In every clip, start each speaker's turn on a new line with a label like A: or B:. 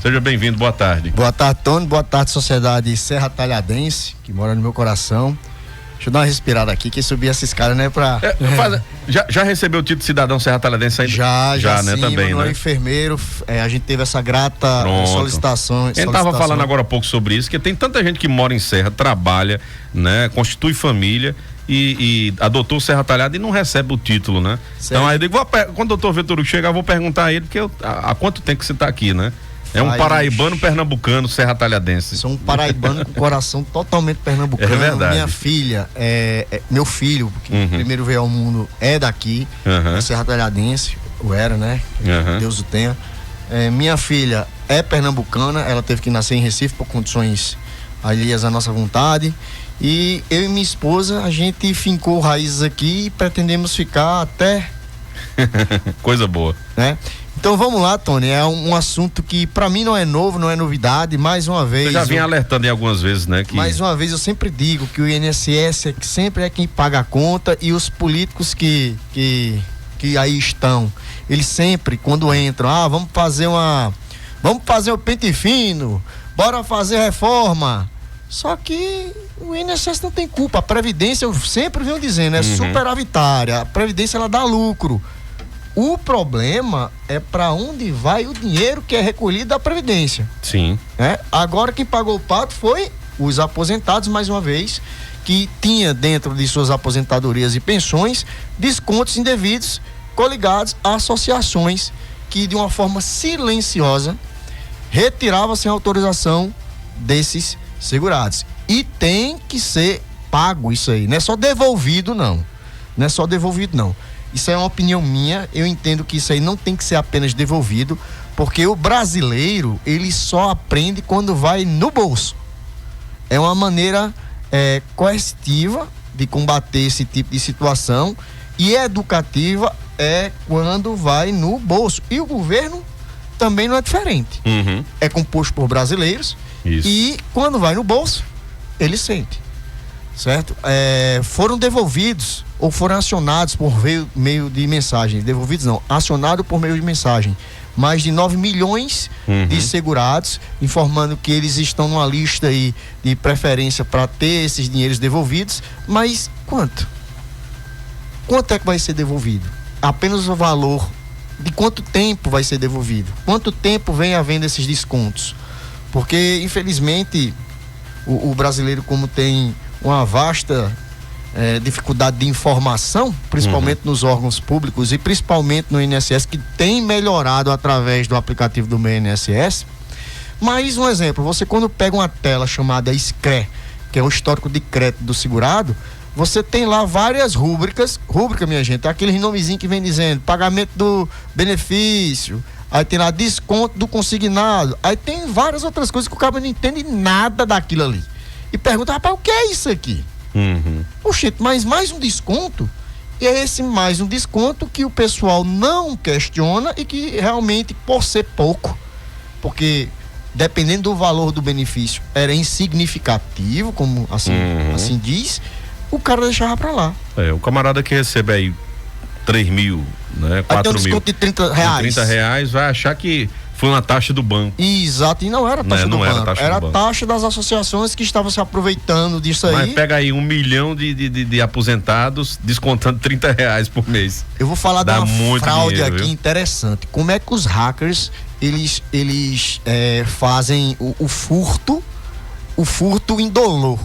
A: Seja bem-vindo, boa tarde.
B: Boa tarde, Tony, boa tarde, sociedade Serra Talhadense, que mora no meu coração. Deixa eu dar uma respirada aqui, que subir essa escada não é pra...
A: Já recebeu o título de cidadão Serra Talhadense ainda?
B: Já,
A: né,
B: sim,
A: também, né?
B: enfermeiro, a gente teve essa grata solicitação.
A: A gente tava falando agora há pouco sobre isso, que tem tanta gente que mora em Serra, trabalha, né, constitui família e adotou o Serra Talhada e não recebe o título, né? Certo. Então aí eu digo, quando o doutor Vitor Hugo chegar, eu vou perguntar a ele, porque há quanto tempo que você tá aqui, né? É um paraibano pernambucano, Serra Talhadense.
B: Sou um paraibano com coração totalmente pernambucano.
A: É verdade.
B: Minha filha, meu filho, que primeiro veio ao mundo, é daqui, Serra Talhadense, ou era, né? Deus o tenha. Minha filha é pernambucana, ela teve que nascer em Recife por condições alheias à nossa vontade. E eu e minha esposa, a gente fincou raízes aqui e pretendemos ficar até...
A: Coisa boa.
B: Né? Então vamos lá, Tony, é um assunto que pra mim não é novo, não é novidade, mais uma vez...
A: Você já vinha alertando em algumas vezes, né?
B: Mais uma vez eu sempre digo que o INSS sempre é quem paga a conta e os políticos que aí estão, eles sempre, quando entram, vamos fazer o pente fino, bora fazer reforma. Só que o INSS não tem culpa, a Previdência, eu sempre venho dizendo, é superavitária, a Previdência ela dá lucro. O problema é para onde vai o dinheiro que é recolhido da Previdência.
A: Sim.
B: Agora quem pagou o pato foi os aposentados, mais uma vez, que tinha dentro de suas aposentadorias e pensões descontos indevidos coligados a associações que de uma forma silenciosa retiravam sem autorização desses segurados. E tem que ser pago isso aí, não é só devolvido não. Não é só devolvido não. Isso é uma opinião minha, eu entendo que isso aí não tem que ser apenas devolvido, porque o brasileiro, ele só aprende quando vai no bolso. É uma maneira coercitiva de combater esse tipo de situação e educativa é quando vai no bolso. E o governo também não é diferente. É composto por brasileiros. Isso. E quando vai no bolso, ele sente. Certo? Foram devolvidos ou foram acionados por meio de mensagem. Devolvidos não, acionado por meio de mensagem. Mais de 9 milhões de segurados, informando que eles estão numa lista aí de preferência para ter esses dinheiros devolvidos. Mas quanto? Quanto é que vai ser devolvido? Apenas o valor de quanto tempo vai ser devolvido? Quanto tempo vem havendo esses descontos? Porque, infelizmente, o brasileiro, como tem uma vasta dificuldade de informação, principalmente nos órgãos públicos e principalmente no INSS, que tem melhorado através do aplicativo do meu INSS. Mas um exemplo, você quando pega uma tela chamada SCRE, que é o histórico de crédito do segurado, você tem lá várias rúbricas. Rúbrica, minha gente, é aquele nomezinho que vem dizendo pagamento do benefício, aí tem lá desconto do consignado, aí tem várias outras coisas que o cara não entende nada daquilo ali. E pergunta, rapaz, o que é isso aqui? Oxente, mas mais um desconto? E é esse mais um desconto que o pessoal não questiona e que realmente, por ser pouco, porque dependendo do valor do benefício, era insignificativo, como assim diz, o cara deixava pra lá.
A: O camarada que recebe aí 3 mil, né? 4 mil. Aí tem um desconto de R$30. Vai achar que foi uma taxa do banco.
B: Exato, e não era taxa do banco. Era a taxa das associações que estavam se aproveitando disso aí.
A: Mas pega aí 1 milhão de aposentados descontando R$30 por mês.
B: Eu vou falar de uma fraude dinheiro, aqui interessante. Como é que os hackers, eles fazem o furto indolor.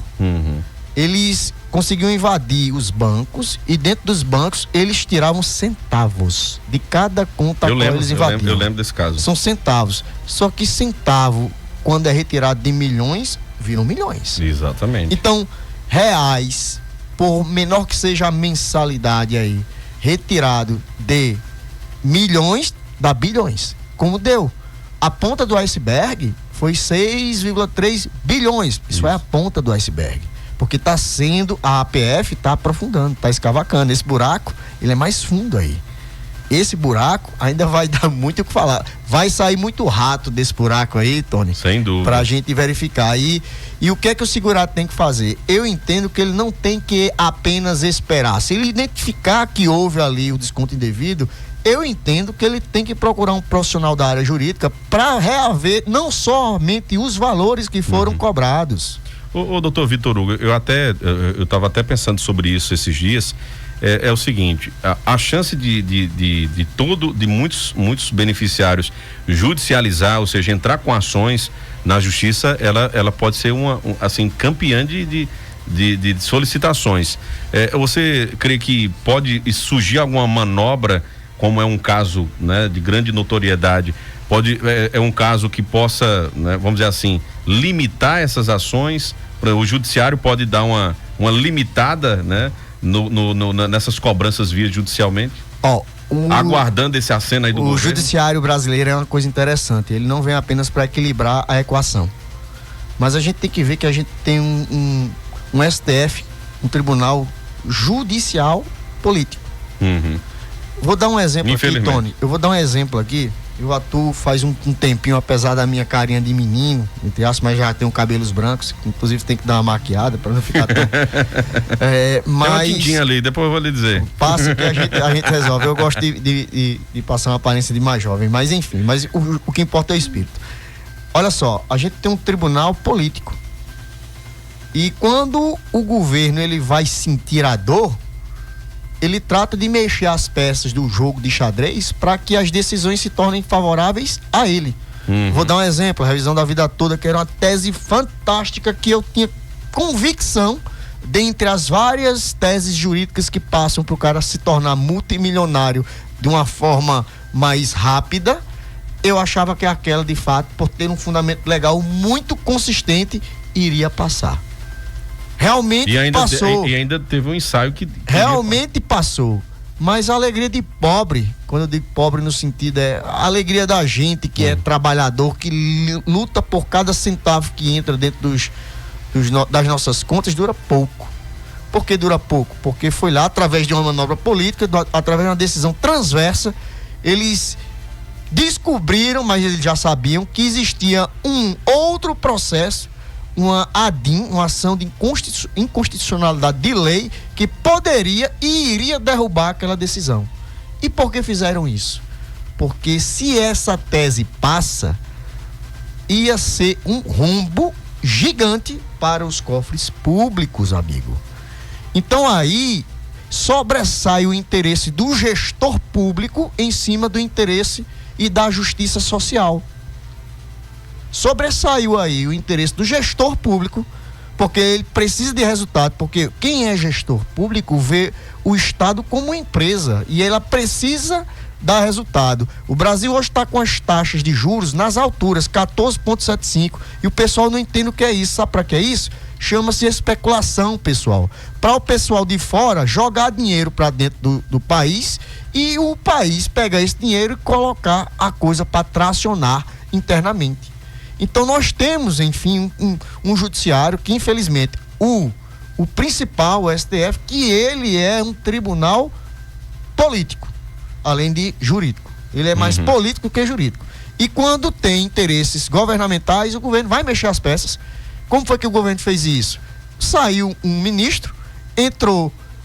B: Eles conseguiam invadir os bancos e dentro dos bancos eles tiravam centavos de cada conta que eles invadiam.
A: Eu lembro desse caso.
B: São centavos. Só que centavo, quando é retirado de milhões, viram milhões.
A: Exatamente.
B: Então, reais, por menor que seja a mensalidade aí, retirado de milhões, dá bilhões. Como deu? A ponta do iceberg foi 6,3 bilhões. Isso é a ponta do iceberg. Porque a APF está aprofundando, está escavacando. Esse buraco, ele é mais fundo aí. Esse buraco ainda vai dar muito o que falar. Vai sair muito rato desse buraco aí, Tony.
A: Sem dúvida.
B: Pra gente verificar. E o que é que o segurado tem que fazer? Eu entendo que ele não tem que apenas esperar. Se ele identificar que houve ali o desconto indevido, eu entendo que ele tem que procurar um profissional da área jurídica para reaver não somente os valores que foram cobrados.
A: Ô doutor Vitor Hugo, eu estava até pensando sobre isso esses dias. É o seguinte, a chance de muitos beneficiários judicializar, ou seja, entrar com ações na justiça, ela pode ser assim, campeã de solicitações. Você crê que pode surgir alguma manobra, como é um caso, né, de grande notoriedade, é um caso que possa, né, vamos dizer assim, limitar essas ações? O judiciário pode dar uma limitada, né, nessas cobranças via judicialmente? Aguardando esse aceno aí do governo?
B: O judiciário brasileiro é uma coisa interessante, ele não vem apenas para equilibrar a equação, mas a gente tem que ver que a gente tem um STF, um tribunal judicial político. Vou dar um exemplo aqui, Tony, eu vou dar um exemplo aqui. Eu atuo faz um tempinho, apesar da minha carinha de menino, entre aspas, mas já tenho cabelos brancos, inclusive tem que dar uma maquiada para não ficar tão...
A: mas... Tem uma tintinha ali, depois eu vou lhe dizer.
B: Passa que a gente resolve. Eu gosto de passar uma aparência de mais jovem, mas enfim, mas o que importa é o espírito. Olha só, a gente tem um tribunal político. E quando o governo ele vai sentir a dor, ele trata de mexer as peças do jogo de xadrez para que as decisões se tornem favoráveis a ele. Vou dar um exemplo, a revisão da vida toda, que era uma tese fantástica que eu tinha convicção, dentre as várias teses jurídicas que passam para o cara se tornar multimilionário de uma forma mais rápida, eu achava que aquela, de fato, por ter um fundamento legal muito consistente, iria passar. Realmente passou.
A: E ainda teve um ensaio que
B: realmente passou. Mas a alegria de pobre, quando eu digo pobre no sentido, é a alegria da gente que é trabalhador, que luta por cada centavo que entra dentro das nossas contas, dura pouco. Por que dura pouco? Porque foi lá, através de uma manobra política, através de uma decisão transversa, eles descobriram, mas eles já sabiam, que existia um outro processo, uma ADIM, uma ação de inconstitucionalidade de lei, que poderia e iria derrubar aquela decisão. E por que fizeram isso? Porque se essa tese passa, ia ser um rombo gigante para os cofres públicos, amigo. Então aí sobressai o interesse do gestor público em cima do interesse e da justiça social. Sobressaiu aí o interesse do gestor público, porque ele precisa de resultado, porque quem é gestor público vê o Estado como empresa e ela precisa dar resultado. O Brasil hoje está com as taxas de juros nas alturas, 14,75, e o pessoal não entende o que é isso. Sabe para que é isso? Chama-se especulação, pessoal. Para o pessoal de fora jogar dinheiro para dentro do país e o país pegar esse dinheiro e colocar a coisa para tracionar internamente. Então nós temos, enfim, um judiciário que, infelizmente, o principal, o STF, que ele é um tribunal político, além de jurídico. Ele é mais político que jurídico. E quando tem interesses governamentais, o governo vai mexer as peças. Como foi que o governo fez isso? Saiu um ministro,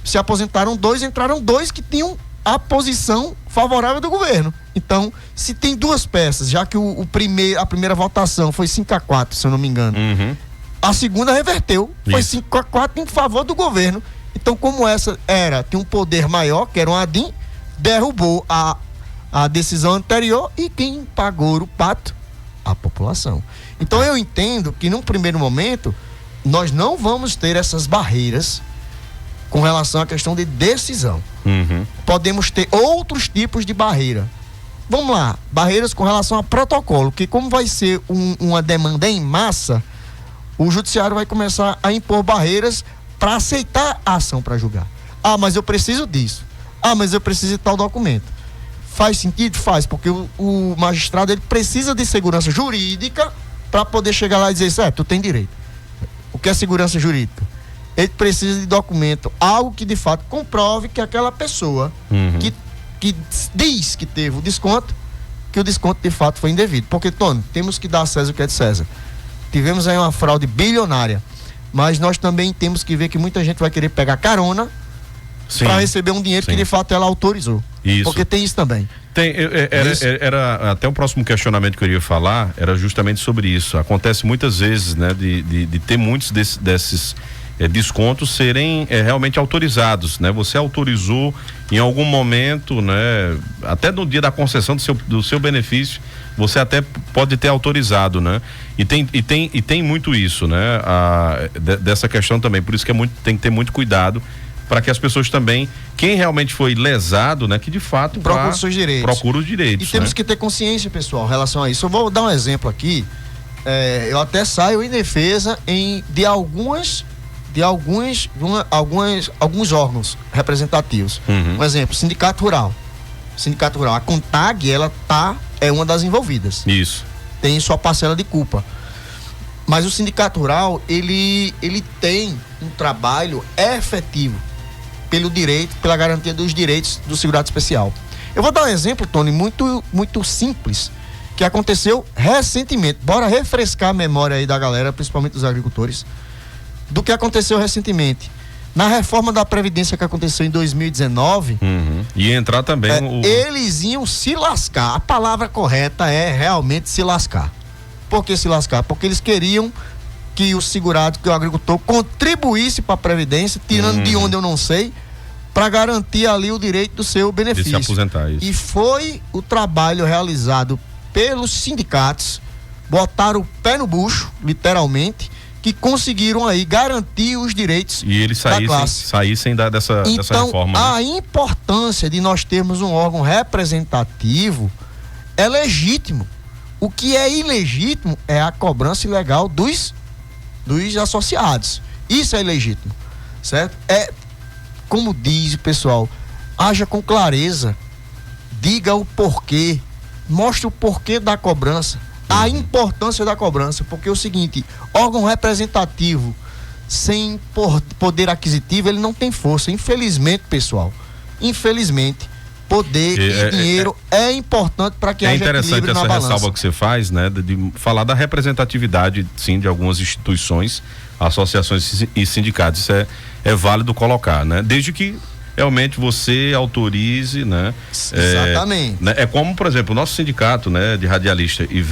B: se aposentaram dois, entraram dois que tinham a posição favorável do governo. Então, se tem duas peças, já que a primeira votação foi 5-4, se eu não me engano, a segunda reverteu, foi 5-4 em favor do governo. Então, como essa tinha um poder maior, que era um ADIM, derrubou a decisão anterior, e quem pagou o pato? A população. Então, eu entendo que num primeiro momento nós não vamos ter essas barreiras com relação à questão de decisão. Podemos ter outros tipos de barreira. Vamos lá, barreiras com relação a protocolo, que como vai ser uma demanda em massa, o judiciário vai começar a impor barreiras para aceitar a ação para julgar. Ah, mas eu preciso disso. Ah, mas eu preciso de tal documento. Faz sentido? Faz, porque o magistrado ele precisa de segurança jurídica para poder chegar lá e dizer, certo, tu tem direito. O que é segurança jurídica? Ele precisa de documento, algo que de fato comprove que aquela pessoa que diz que teve o desconto, que o desconto de fato foi indevido. Porque, Tony, temos que dar a César o que é de César. Tivemos aí uma fraude bilionária, mas nós também temos que ver que muita gente vai querer pegar carona para receber um dinheiro que de fato ela autorizou.
A: Isso.
B: Porque tem isso também.
A: Era até o próximo questionamento que eu iria falar, era justamente sobre isso. Acontece muitas vezes, né, de ter muitos desses descontos serem realmente autorizados, né? Você autorizou em algum momento, né? Até no dia da concessão do seu benefício, você até pode ter autorizado, né? E tem muito isso, né? Dessa questão também, por isso que tem que ter muito cuidado para que as pessoas também, quem realmente foi lesado, né? Que de fato
B: procura os seus direitos.
A: Procura os direitos.
B: E temos que ter consciência, pessoal, em relação a isso. Eu vou dar um exemplo aqui. Eu até saio em defesa de alguns órgãos representativos. Um exemplo, Sindicato Rural. A CONTAG, é uma das envolvidas.
A: Isso.
B: Tem sua parcela de culpa. Mas o Sindicato Rural, ele tem um trabalho efetivo pela garantia dos direitos do segurado especial. Eu vou dar um exemplo, Tony, muito, muito simples, que aconteceu recentemente. Bora refrescar a memória aí da galera, principalmente dos agricultores, do que aconteceu recentemente. Na reforma da Previdência que aconteceu em 2019...
A: E entrar também
B: eles iam se lascar. A palavra correta é realmente se lascar. Por que se lascar? Porque eles queriam que o segurado, que o agricultor contribuísse para a Previdência, tirando de onde eu não sei, para garantir ali o direito do seu benefício.
A: De se aposentar, isso.
B: E foi o trabalho realizado pelos sindicatos, botaram o pé no bucho, literalmente, que conseguiram aí garantir os direitos
A: e eles saíssem dessa reforma.
B: Então, a importância de nós termos um órgão representativo é legítimo. O que é ilegítimo é a cobrança ilegal dos associados. Isso é ilegítimo, certo? Como diz o pessoal, haja com clareza, diga o porquê, mostre o porquê da cobrança, a importância da cobrança, porque é o seguinte, órgão representativo sem poder aquisitivo, ele não tem força, infelizmente, pessoal, poder e dinheiro é importante para que haja equilíbrio na balança. É interessante essa
A: ressalva que você faz, né, de falar da representatividade, sim, de algumas instituições, associações e sindicatos. Isso é válido colocar, né? Desde que realmente você autorize, né?
B: Exatamente.
A: É como, por exemplo, o nosso sindicato, né, de radialista, e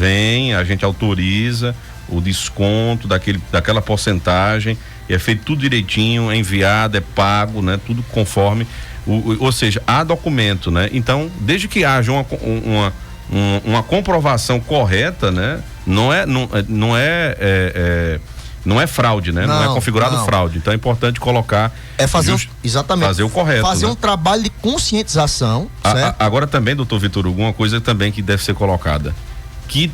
A: a gente autoriza o desconto daquela porcentagem, e é feito tudo direitinho, é enviado, é pago, né? Tudo conforme, ou seja, há documento, né? Então, desde que haja uma comprovação correta, né? Não é fraude, né? Não é configurado fraude. Então é importante colocar.
B: Exatamente.
A: Fazer o correto.
B: Fazer um trabalho de conscientização.
A: Agora também, doutor Vitor Hugo, uma coisa também que deve ser colocada. Que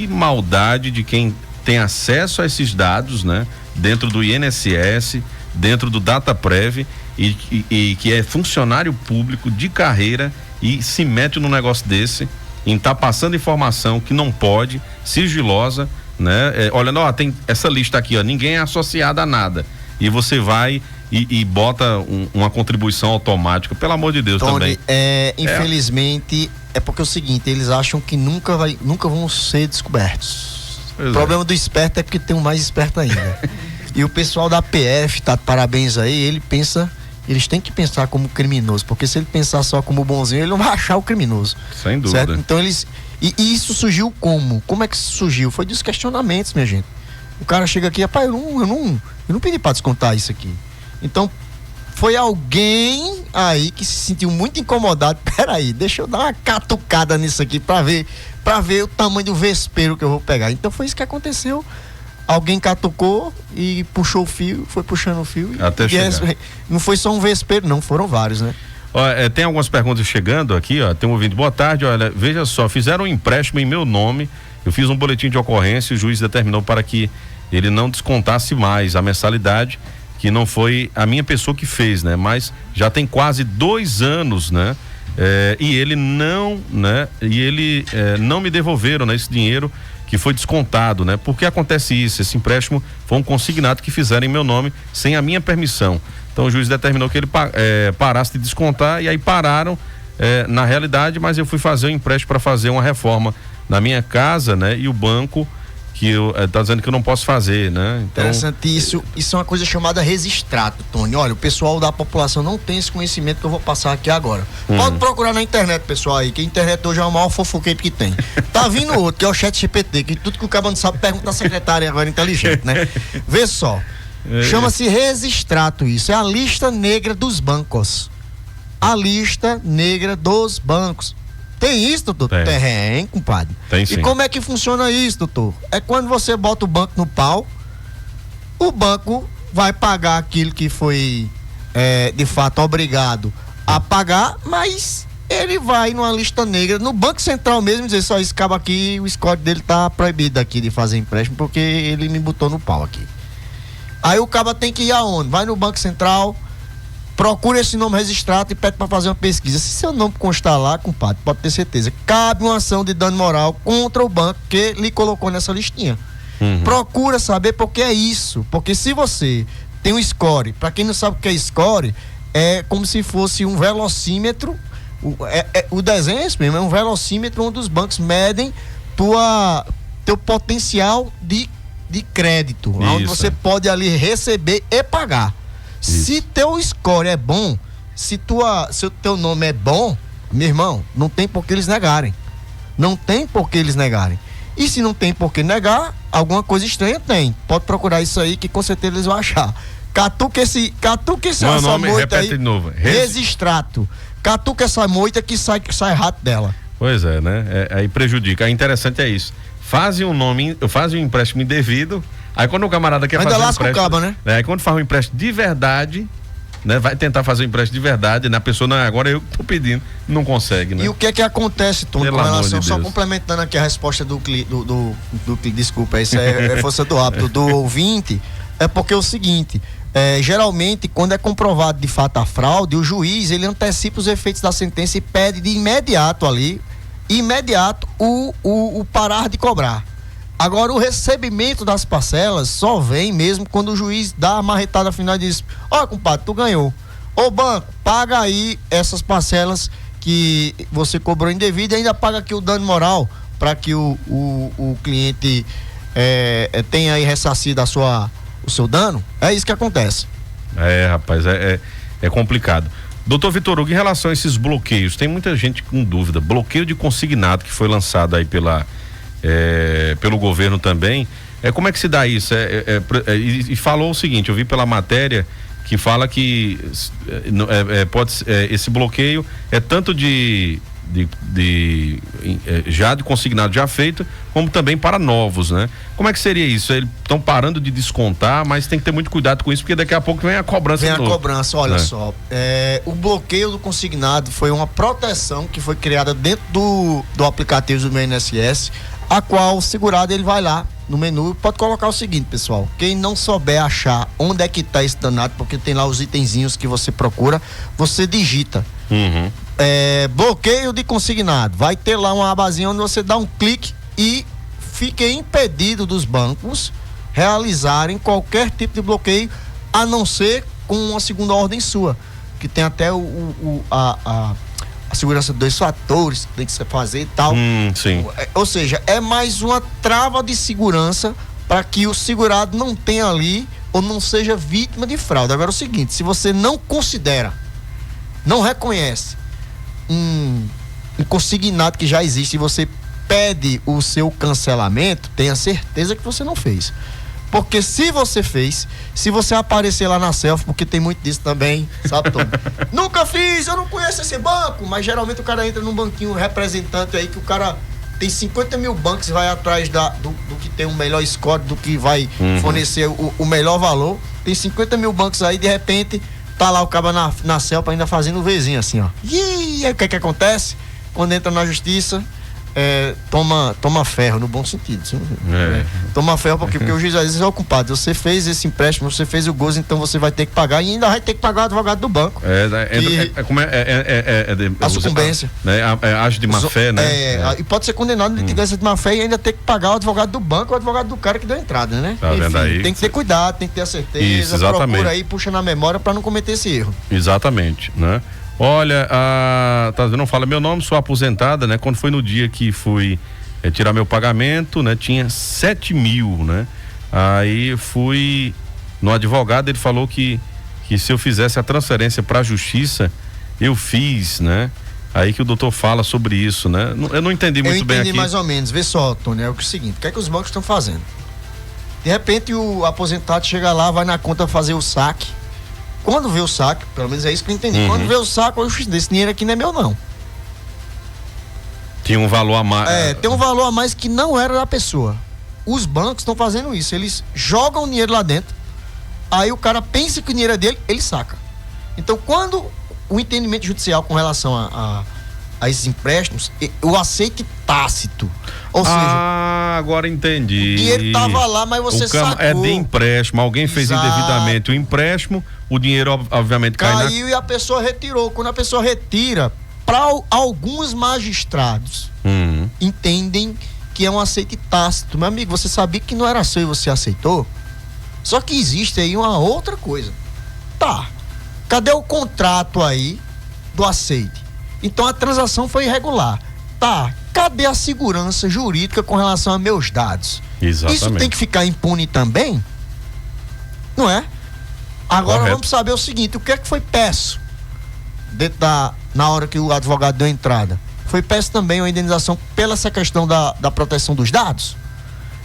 A: maldade de quem tem acesso a esses dados, né? Dentro do INSS, dentro do DataPrev, e que é funcionário público de carreira e se mete num negócio desse, em estar passando informação que não pode, sigilosa, né? Olha, tem essa lista aqui, ó, ninguém é associado a nada, e você vai e bota uma contribuição automática, pelo amor de Deus.
B: Tony, também infelizmente é porque é o seguinte, eles acham que nunca vão ser descobertos. O problema do esperto é porque tem um mais esperto ainda. E o pessoal da PF tá de parabéns aí, eles têm que pensar como criminoso, porque se ele pensar só como bonzinho, ele não vai achar o criminoso.
A: Sem dúvida.
B: Certo? Então e isso surgiu como? Como é que surgiu? Foi dos questionamentos, minha gente. O cara chega aqui, rapaz, eu não pedi pra descontar isso aqui. Então, foi alguém aí que se sentiu muito incomodado. Peraí, deixa eu dar uma catucada nisso aqui pra ver o tamanho do vespeiro que eu vou pegar. Então foi isso que aconteceu. Alguém catucou e puxou o fio, foi puxando o fio.
A: Até chegar.
B: Não foi só um vespeiro, não, foram vários, né?
A: Tem algumas perguntas chegando aqui, ó. Tem um ouvinte, boa tarde, olha, veja só, fizeram um empréstimo em meu nome, eu fiz um boletim de ocorrência, o juiz determinou para que ele não descontasse mais a mensalidade, que não foi a minha pessoa que fez, né? Mas já tem quase 2 anos, né? E ele não me devolveram, né, esse dinheiro que foi descontado, né? Por que acontece isso? Esse empréstimo foi um consignado que fizeram em meu nome sem a minha permissão. Então o juiz determinou que ele parasse de descontar, e aí pararam na realidade, mas eu fui fazer um empréstimo para fazer uma reforma na minha casa, né? E o banco que tá dizendo que eu não posso fazer, né? Então,
B: interessante isso. Isso é uma coisa chamada registrato, Tony. Olha, o pessoal da população não tem esse conhecimento que eu vou passar aqui agora. Pode procurar na internet, pessoal, aí, que a internet hoje é o maior fofoqueiro que tem. Tá vindo outro, que é o ChatGPT, que tudo que o cara não sabe pergunta à secretária agora inteligente, né? Vê só. Chama-se registrato isso. É a lista negra dos bancos. A lista negra dos bancos. Tem isso, doutor? Tem, compadre.
A: Tem sim.
B: E como é que funciona isso, doutor? É quando você bota o banco no pau, o banco vai pagar aquilo que foi, de fato, obrigado a pagar, mas ele vai numa lista negra, no Banco Central mesmo, dizer só, esse cabo aqui, o score dele tá proibido aqui de fazer empréstimo, porque ele me botou no pau aqui. Aí o cabo tem que ir aonde? Vai no Banco Central, procura esse nome registrado e pede para fazer uma pesquisa. Se seu nome constar lá, compadre, pode ter certeza, cabe uma ação de dano moral contra o banco que lhe colocou nessa listinha. Procura saber por que é isso. Porque se você tem um score, para quem não sabe o que é score, é como se fosse um velocímetro. O desenho é esse mesmo, é um velocímetro onde os bancos medem teu potencial de crédito, onde você pode ali receber e pagar. Isso. Se teu score é bom, se teu nome é bom, meu irmão, não tem por que eles negarem. Não tem por que eles negarem. E se não tem por que negar, alguma coisa estranha tem. Pode procurar isso aí que com certeza eles vão achar. Catuca essa
A: nome,
B: moita
A: repete
B: aí,
A: de novo.
B: Registrato. Catuca essa moita que sai rato dela.
A: Pois é, né? Aí prejudica. O interessante é isso. Fazem um empréstimo indevido. Aí quando o camarada quer
B: ainda
A: fazer
B: lasca o cabo, né?
A: Aí quando faz um empréstimo de verdade, né? Vai tentar fazer um empréstimo de verdade, na pessoa, não, agora eu tô pedindo, não consegue, né?
B: E o que é que acontece, Tom, com relação, só complementando aqui a resposta do desculpa, isso é força do hábito, do ouvinte, é porque é o seguinte, geralmente, quando é comprovado de fato a fraude, o juiz, ele antecipa os efeitos da sentença e pede de imediato o parar de cobrar. Agora, o recebimento das parcelas só vem mesmo quando o juiz dá a marretada final e diz: ó, compadre, tu ganhou. Ô banco, paga aí essas parcelas que você cobrou indevido e ainda paga aqui o dano moral para que o cliente tenha aí ressarcido o seu dano. É isso que acontece.
A: Rapaz, é complicado. Doutor Vitor Hugo, em relação a esses bloqueios, tem muita gente com dúvida. Bloqueio de consignado que foi lançado aí pelo governo também. Como é que se dá isso? E falou o seguinte, eu vi pela matéria que fala que esse bloqueio é tanto já de consignado já feito, como também para novos, né? Como é que seria isso? Eles estão parando de descontar, mas tem que ter muito cuidado com isso, porque daqui a pouco vem a cobrança.
B: Olha só, o bloqueio do consignado foi uma proteção que foi criada dentro do aplicativo do meu INSS, a qual o segurado ele vai lá no menu, pode colocar o seguinte, pessoal, quem não souber achar onde é que está esse danado, porque tem lá os itenzinhos que você procura, você digita bloqueio de consignado, vai ter lá uma abazinha onde você dá um clique e fica impedido dos bancos realizarem qualquer tipo de bloqueio, a não ser com uma segunda ordem sua, que tem até a segurança de 2 fatores que tem que se fazer e tal.
A: Sim.
B: Ou seja, é mais uma trava de segurança para que o segurado não tenha ali ou não seja vítima de fraude. Agora é o seguinte, se você não considera, não reconhece um consignado que já existe e você pede o seu cancelamento, tenha certeza que você não fez. Porque se você fez, se você aparecer lá na selfie, porque tem muito disso também, sabe, Tom? Nunca fiz, eu não conheço esse banco, mas geralmente o cara entra num banquinho representante aí que o cara tem 50 mil bancos e vai atrás do que tem o melhor score, do que vai fornecer o melhor valor. Tem 50 mil bancos aí, de repente, tá lá o cara na selfie ainda fazendo o Vzinho assim, ó. E aí o que é que acontece? Quando entra na justiça, toma ferro, no bom sentido. Toma ferro porque o juiz às vezes é ocupado. Você fez esse empréstimo, você fez o gozo, então você vai ter que pagar e ainda vai ter que pagar o advogado do banco. A sucumbência.
A: Age de má fé, né?
B: E pode ser condenado em litigância de má fé e ainda ter que pagar o advogado do banco ou o advogado do cara que deu a entrada, né?
A: Tá vendo aí?
B: Tem que ter cuidado, tem que ter a certeza.
A: Isso, exatamente.
B: Procura aí, puxa na memória para não cometer esse erro.
A: Exatamente, né? Olha, tá dizendo, não fala meu nome, sou aposentada, né? Quando foi no dia que fui tirar meu pagamento, né? Tinha 7 mil, né? Aí fui no advogado, ele falou que se eu fizesse a transferência para a justiça, eu fiz, né? Aí que o doutor fala sobre isso, né? Eu não entendi muito bem aqui.
B: Eu entendi mais ou menos. Vê só, Tony, é o seguinte, o que é que os bancos estão fazendo? De repente o aposentado chega lá, vai na conta fazer o saque. Quando vê o saque, pelo menos é isso que eu entendi. Quando vê o saque, esse dinheiro aqui não é meu, não.
A: Tinha um valor a mais.
B: Tem um valor a mais que não era da pessoa. Os bancos estão fazendo isso. Eles jogam o dinheiro lá dentro. Aí o cara pensa que o dinheiro é dele, ele saca. Então, quando o entendimento judicial com relação a esses empréstimos, o aceite tácito. Ou seja,
A: agora entendi.
B: O dinheiro estava lá, mas você sacou.
A: É de empréstimo, alguém fez indevidamente o empréstimo, o dinheiro obviamente
B: caiu e a pessoa retirou. Quando a pessoa retira, para alguns magistrados entendem que é um aceite tácito. Meu amigo, você sabia que não era seu e você aceitou? Só que existe aí uma outra coisa. Tá, cadê o contrato aí do aceite? Então a transação foi irregular. Tá, cadê a segurança jurídica com relação a meus dados?
A: Exatamente.
B: Isso tem que ficar impune também? Não é? Agora vamos saber o seguinte, o que é que foi peço na hora que o advogado deu a entrada? Foi peço também uma indenização pela essa questão da proteção dos dados?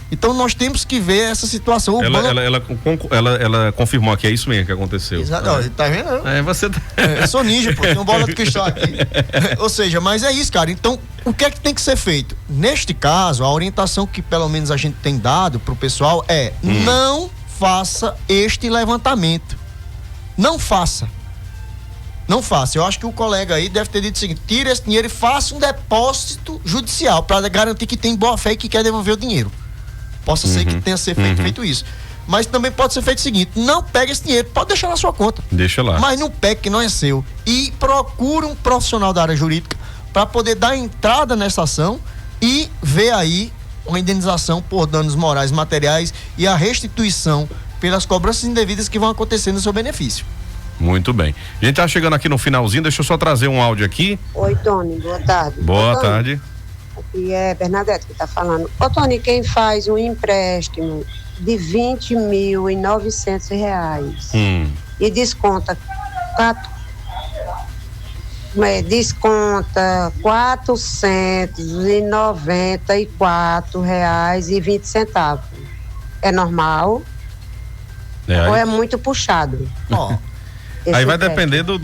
B: Então nós temos que ver essa situação.
A: Ela confirmou que é isso mesmo que aconteceu.
B: Exato, tá vendo?
A: Você
B: eu sou ninja, pô, tem um bola de cristal aqui. Ou seja, mas é isso, cara. Então, o que é que tem que ser feito? Neste caso, a orientação que pelo menos a gente tem dado pro pessoal é não faça este levantamento. Não faça. Não faça. Eu acho que o colega aí deve ter dito o seguinte: tire esse dinheiro e faça um depósito judicial para garantir que tem boa fé e que quer devolver o dinheiro. Possa ser que tenha sido feito isso. Mas também pode ser feito o seguinte: não pegue esse dinheiro, pode deixar na sua conta.
A: Deixa lá.
B: Mas não pegue que não é seu. E procure um profissional da área jurídica para poder dar entrada nessa ação e ver aí uma indenização por danos morais e materiais e a restituição pelas cobranças indevidas que vão acontecer no seu benefício.
A: Muito bem. A gente tá chegando aqui no finalzinho, deixa eu só trazer um áudio aqui.
C: Oi, Tony, boa tarde.
A: Boa tarde.
C: Aqui é Bernadette que tá falando. Ô, Tony, quem faz um empréstimo de R$20.900 e desconta R$494,20, é normal? Ou é muito puxado?
A: Aí vai depender do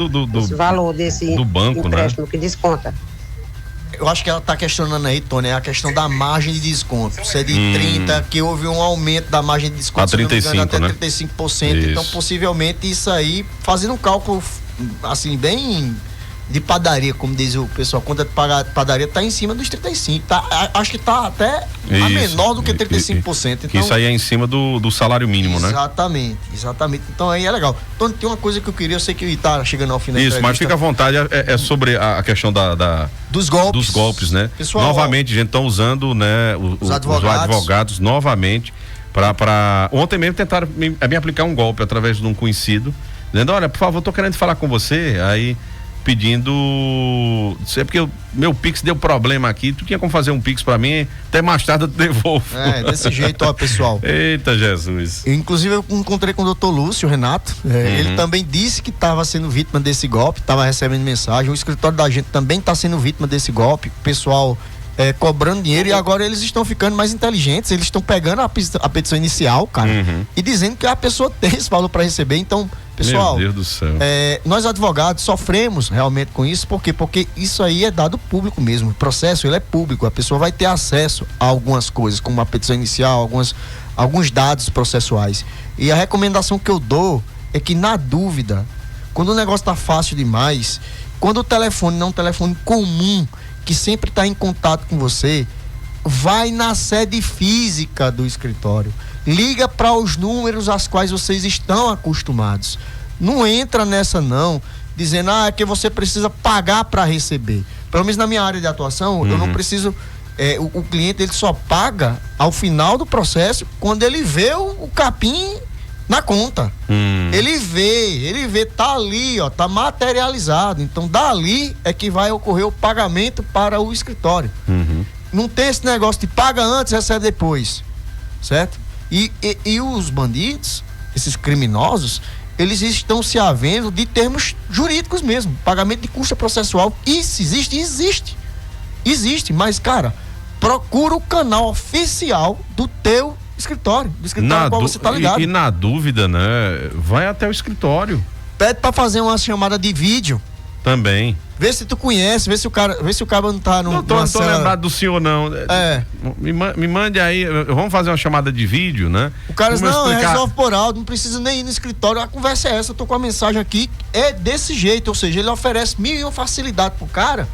C: valor desse
A: do banco,
C: empréstimo,
A: né?
C: que desconta.
B: Eu acho que ela está questionando aí, Tony, a questão da margem de desconto. Se é de 30%, que houve um aumento da margem de desconto,
A: a 35%,
B: até
A: né?
B: 35%.
A: Isso.
B: Então, possivelmente, isso aí, fazendo um cálculo, assim, bem de padaria, como diz o pessoal, conta de padaria está em cima dos 35%. Acho que está até a menor do que 35%.
A: Que isso aí é em cima do salário mínimo, né?
B: Exatamente. Então aí é legal. Então tem uma coisa que eu queria, eu sei que está chegando ao final.
A: Isso, mas fica à vontade, é sobre a questão
B: dos golpes,
A: né?
B: Pessoal,
A: novamente, gente, estão usando, né, os advogados novamente para ontem mesmo tentaram me aplicar um golpe através de um conhecido, dizendo: olha, por favor, tô querendo falar com você, aí pedindo, sei porque meu Pix deu problema aqui, tu tinha como fazer um Pix pra mim, até mais tarde eu te devolvo.
B: Desse jeito, ó, pessoal.
A: Eita Jesus.
B: Inclusive eu encontrei com o doutor Lúcio Renato, ele também disse que estava sendo vítima desse golpe, estava recebendo mensagem, o escritório da gente também está sendo vítima desse golpe, o pessoal cobrando dinheiro, e agora eles estão ficando mais inteligentes, eles estão pegando a petição inicial, cara, e dizendo que a pessoa tem esse valor para receber. Então, pessoal,
A: meu Deus do céu,
B: nós advogados sofremos realmente com isso. Por quê? Porque isso aí é dado público mesmo, o processo ele é público, a pessoa vai ter acesso a algumas coisas, como a petição inicial, alguns dados processuais, e a recomendação que eu dou é que, na dúvida, quando o negócio tá fácil demais, quando o telefone não é um telefone comum, que sempre está em contato com você, vai na sede física do escritório, liga para os números aos quais vocês estão acostumados. Não entra nessa não, dizendo que você precisa pagar para receber. Pelo menos na minha área de atuação, eu não preciso, o cliente ele só paga ao final do processo, quando ele vê o capim na conta. Ele vê, tá ali, ó, tá materializado. Então dali é que vai ocorrer o pagamento para o escritório. Não tem esse negócio de paga antes, recebe depois, certo? E os bandidos, esses criminosos, eles estão se havendo de termos jurídicos mesmo, pagamento de custa processual. Isso existe, mas, cara, procura o canal oficial do teu escritório, do escritório qual você tá ligado.
A: E na dúvida, né, vai até o escritório.
B: Pede pra fazer uma chamada de vídeo.
A: Também.
B: Vê se tu conhece, vê se o cara não tá no.
A: Não tô lembrado do senhor, não. Me mande aí, vamos fazer uma chamada de vídeo, né?
B: O cara diz, não, resolve por áudio, não precisa nem ir no escritório, a conversa é essa, eu tô com a mensagem aqui, é desse jeito, ou seja, ele oferece mil e uma facilidade pro cara,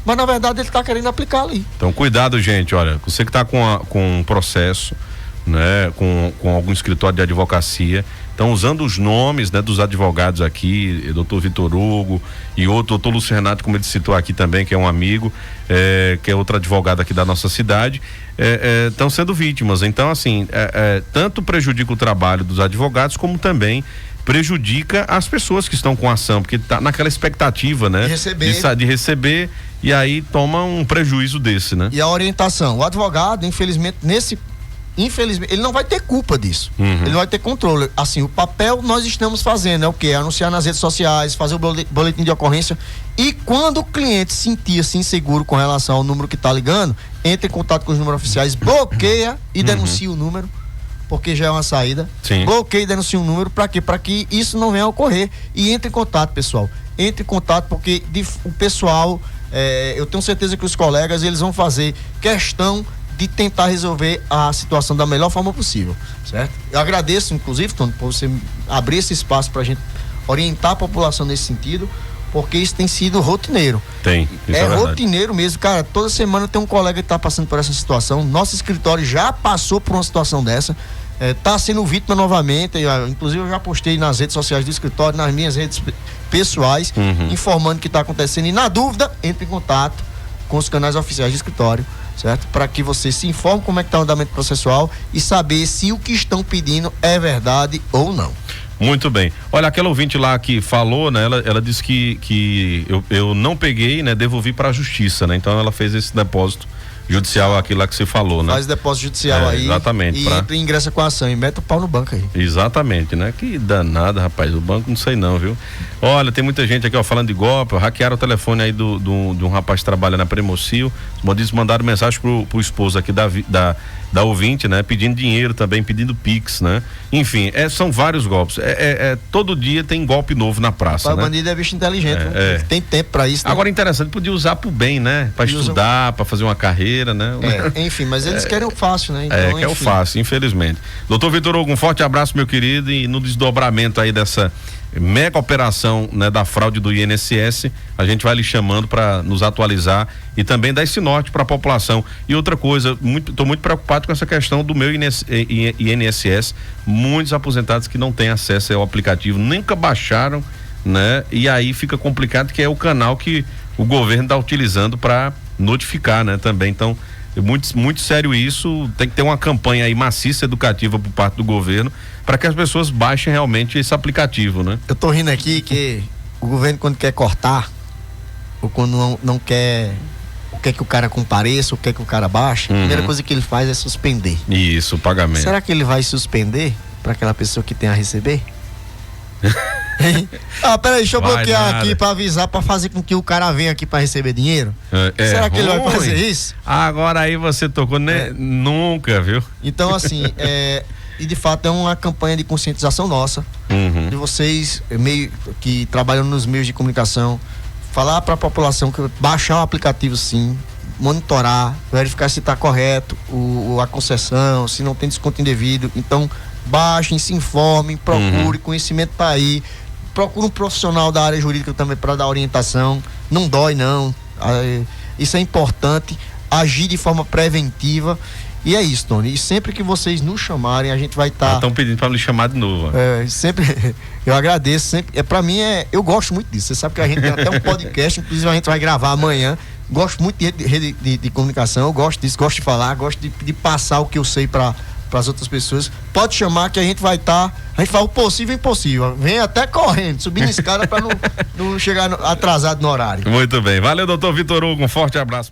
B: mas na verdade ele tá querendo aplicar ali.
A: Então cuidado, gente, olha, você que tá com um processo, né, com algum escritório de advocacia, estão usando os nomes, né, dos advogados aqui, doutor Vitor Hugo e outro, doutor Lúcio Renato, como ele citou aqui também, que é um amigo, que é outro advogado aqui da nossa cidade, estão sendo vítimas. Então, assim, tanto prejudica o trabalho dos advogados, como também prejudica as pessoas que estão com a ação, porque tá naquela expectativa, né? De receber, e aí toma um prejuízo desse, né?
B: E a orientação, o advogado, infelizmente, ele não vai ter culpa disso. Ele não vai ter controle. Assim, o papel nós estamos fazendo é o quê? Anunciar nas redes sociais, fazer o boletim de ocorrência, e quando o cliente sentir-se inseguro com relação ao número que está ligando, entre em contato com os números oficiais, bloqueia e denuncia o número, porque já é uma saída.
A: Sim.
B: Bloqueia e denuncia o número, para quê? Para que isso não venha a ocorrer. E entre em contato, pessoal. Entre em contato, porque o pessoal, eu tenho certeza que os colegas, eles vão fazer questão de tentar resolver a situação da melhor forma possível, certo? Eu agradeço, inclusive, Tony, por você abrir esse espaço para a gente orientar a população nesse sentido, porque isso tem sido rotineiro.
A: É
B: rotineiro mesmo, cara. Toda semana tem um colega que está passando por essa situação. Nosso escritório já passou por uma situação dessa, está sendo vítima novamente. Inclusive, eu já postei nas redes sociais do escritório, nas minhas redes pessoais, informando o que está acontecendo. E na dúvida, entre em contato com os canais oficiais do escritório, certo? Para que você se informe como é que está o andamento processual e saber se o que estão pedindo é verdade ou não.
A: Muito bem. Olha, aquela ouvinte lá que falou, né? Ela disse que eu não peguei, né? Devolvi para a justiça, né? Então ela fez esse depósito judicial, aquilo lá que você falou, né?
B: Faz depósito judicial aí.
A: Exatamente.
B: E ingressa com a ação e mete o pau no banco aí.
A: Exatamente, né? Que danada, rapaz. O banco não sei não, viu? Olha, tem muita gente aqui, ó, falando de golpe, hackearam o telefone aí de um rapaz que trabalha na Premocil. Os bandidos mandaram mensagem pro esposo aqui da ouvinte, né? Pedindo dinheiro também, pedindo Pix, né? Enfim, são vários golpes. Todo dia tem golpe novo na praça, né?
B: O bandido é bicho inteligente, né? Tem tempo pra isso. Né?
A: Agora, interessante, podia usar pro bem, né? Pra estudar, pra fazer uma carreira, né?
B: Enfim, mas eles querem o fácil, né? Então,
A: que é o fácil, infelizmente. Doutor Vitor Hugo, um forte abraço, meu querido, e no desdobramento aí dessa mega operação, né, da fraude do INSS, a gente vai lhe chamando para nos atualizar e também dar esse norte para a população. E outra coisa, estou muito preocupado com essa questão do meu INSS, muitos aposentados que não têm acesso ao aplicativo, nunca baixaram, né? E aí fica complicado, que é o canal que o governo está utilizando para notificar, né? Também, então, muito sério isso, tem que ter uma campanha aí maciça, educativa por parte do governo, para que as pessoas baixem realmente esse aplicativo, né?
B: Eu tô rindo aqui que o governo, quando quer cortar, ou quando não quer, quer que o cara compareça, ou quer que o cara baixe, a primeira coisa que ele faz é suspender.
A: Isso, o pagamento.
B: Será que ele vai suspender para aquela pessoa que tem a receber? Peraí, deixa eu bloquear aqui para avisar, para fazer com que o cara venha aqui para receber dinheiro. Será que ele vai fazer isso?
A: Agora aí você tocou, nunca, viu?
B: Então, assim, e de fato é uma campanha de conscientização nossa, de vocês meio que trabalham nos meios de comunicação, falar para a população que baixar o aplicativo, sim, monitorar, verificar se está correto a concessão, se não tem desconto indevido. Então, baixem, se informem, procure, conhecimento tá aí, procure um profissional da área jurídica também para dar orientação, não dói não, isso é importante, agir de forma preventiva. E é isso, Tony. E sempre que vocês nos chamarem, a gente vai estar.
A: Estão pedindo para me chamar de novo.
B: Sempre. Eu agradeço. Sempre. Para mim, eu gosto muito disso. Você sabe que a gente tem até um podcast, inclusive a gente vai gravar amanhã. Gosto muito de rede de comunicação. Eu gosto disso, gosto de falar, gosto de passar o que eu sei para as outras pessoas. Pode chamar que a gente vai estar. A gente faz o possível e impossível. Vem até correndo, subindo escada para não chegar atrasado no horário.
A: Muito bem. Valeu, doutor Vitor Hugo. Um forte abraço.